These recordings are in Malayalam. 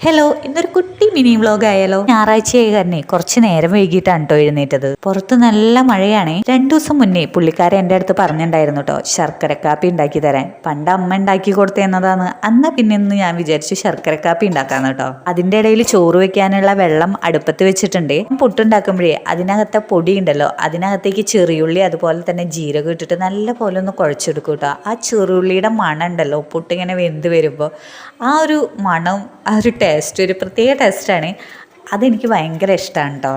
ഹലോ, ഇന്നൊരു കുട്ടി മിനി വ്ലോഗ് ആയാലോ? ഞായറാഴ്ചയായി തന്നെ കുറച്ച് നേരം വൈകിട്ടാണ് കേട്ടോ എഴുന്നേറ്റത്. പുറത്ത് നല്ല മഴയാണ്. 2 ദിവസം മുന്നേ പുള്ളിക്കാരൻ എൻ്റെ അടുത്ത് പറഞ്ഞിട്ടുണ്ടായിരുന്നു കേട്ടോ ശർക്കര കാപ്പി ഉണ്ടാക്കി തരാൻ. പണ്ട് അമ്മ ഉണ്ടാക്കി കൊടുത്തതാണ്. അന്നാ പിന്നെ ഇന്ന് ഞാൻ വിചാരിച്ചു ശർക്കര കാപ്പി ഉണ്ടാക്കാന്ന് കേട്ടോ. അതിൻ്റെ ഇടയിൽ ചോറ് വെക്കാനുള്ള വെള്ളം അടുപ്പത്ത് വെച്ചിട്ടുണ്ട്. പുട്ടുണ്ടാക്കുമ്പോഴേ അതിനകത്തെ പൊടി ഉണ്ടല്ലോ, അതിനകത്തേക്ക് ചെറിയുള്ളി അതുപോലെ തന്നെ ജീരകം ഇട്ടിട്ട് നല്ല പോലെ ഒന്ന് കുഴച്ചെടുക്കും കേട്ടോ. ആ ചെറിയുള്ളിയുടെ മണം ഉണ്ടല്ലോ, പുട്ടിങ്ങനെ വെന്ത് വരുമ്പോൾ ആ ഒരു മണം, ആ ഒരു ടേസ്റ്റ്, ഒരു പ്രത്യേക ടേസ്റ്റാണ്. അതെനിക്ക് ഭയങ്കര ഇഷ്ടമാണ് കേട്ടോ.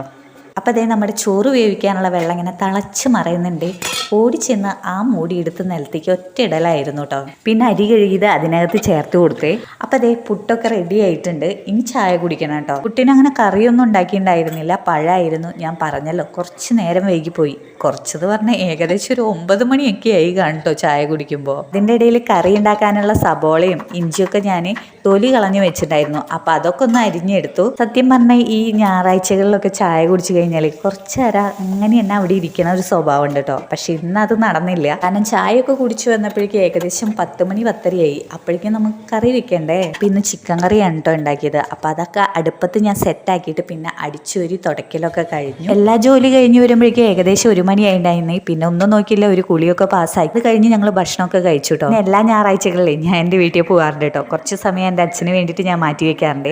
അപ്പോൾ അതേ നമ്മുടെ ചോറ് വേവിക്കാനുള്ള വെള്ളം ഇങ്ങനെ തിളച്ച് മറയുന്നുണ്ട്. ഓടിച്ചെന്ന് ആ മൂടി എടുത്ത് നിലത്തേക്ക് ഒറ്റ ഇടലായിരുന്നു കേട്ടോ. പിന്നെ അരി കഴുകിയത് അതിനകത്ത് ചേർത്ത് കൊടുത്തേ. അപ്പോൾ അതേ പുട്ടൊക്കെ റെഡി ആയിട്ടുണ്ട്. ഇനി ചായ കുടിക്കണം കേട്ടോ. പുട്ടിന് അങ്ങനെ കറിയൊന്നും ഉണ്ടാക്കിയിട്ടുണ്ടായിരുന്നില്ല, പഴമായിരുന്നു. ഞാൻ പറഞ്ഞല്ലോ കുറച്ച് നേരം വൈകിപ്പോയി. കുറച്ചത് പറഞ്ഞാൽ ഏകദേശം ഒരു 9 മണിയൊക്കെ ആയി കാണട്ടോ ചായ കുടിക്കുമ്പോൾ. അതിൻ്റെ ഇടയിൽ കറി ഉണ്ടാക്കാനുള്ള സബോളയും ഇഞ്ചിയൊക്കെ ഞാൻ തൊലി കളഞ്ഞു വെച്ചിട്ടുണ്ടായിരുന്നു. അപ്പോൾ അതൊക്കെ ഒന്ന് അരിഞ്ഞെടുത്തു. സത്യം പറഞ്ഞാൽ ഈ ഞായറാഴ്ചകളിലൊക്കെ ചായ കുടിച്ചു കഴിഞ്ഞാൽ കുറച്ച് നേരം അങ്ങനെ തന്നെ അവിടെ ഇരിക്കണ ഒരു സ്വഭാവം ഉണ്ട് കേട്ടോ. പക്ഷെ ഇന്ന് അത് നടന്നില്ല. കാരണം ചായയൊക്കെ കുടിച്ചു വന്നപ്പോഴേക്കും ഏകദേശം 10 മണി 10:30 അപ്പോഴേക്കും നമുക്ക് കറി വെക്കണ്ടേ. പിന്നെ ചിക്കൻ കറിയാണ് കേട്ടോ ഉണ്ടാക്കിയത്. അപ്പോൾ അതൊക്കെ അടുപ്പത്ത് ഞാൻ സെറ്റാക്കിയിട്ട് പിന്നെ അടിച്ചൊരു തുടക്കലൊക്കെ കഴിഞ്ഞു. എല്ലാ ജോലി കഴിഞ്ഞ് വരുമ്പോഴേക്കും ഏകദേശം 1 മണി ആയിട്ടുണ്ടായിരുന്നു. പിന്നെ ഒന്നും നോക്കിയില്ല, ഒരു കുളിയൊക്കെ പാസ്സായി. അത് കഴിഞ്ഞ് ഞങ്ങൾ ഭക്ഷണമൊക്കെ കഴിച്ചു കേട്ടോ. എല്ലാ ഞായറാഴ്ചകളിലും ഞാൻ എൻ്റെ വീട്ടിൽ പോകാറുണ്ട് കേട്ടോ. കുറച്ച് സമയം എൻ്റെ അച്ഛന് വേണ്ടിയിട്ട് ഞാൻ മാറ്റി വെക്കാറുണ്ട്.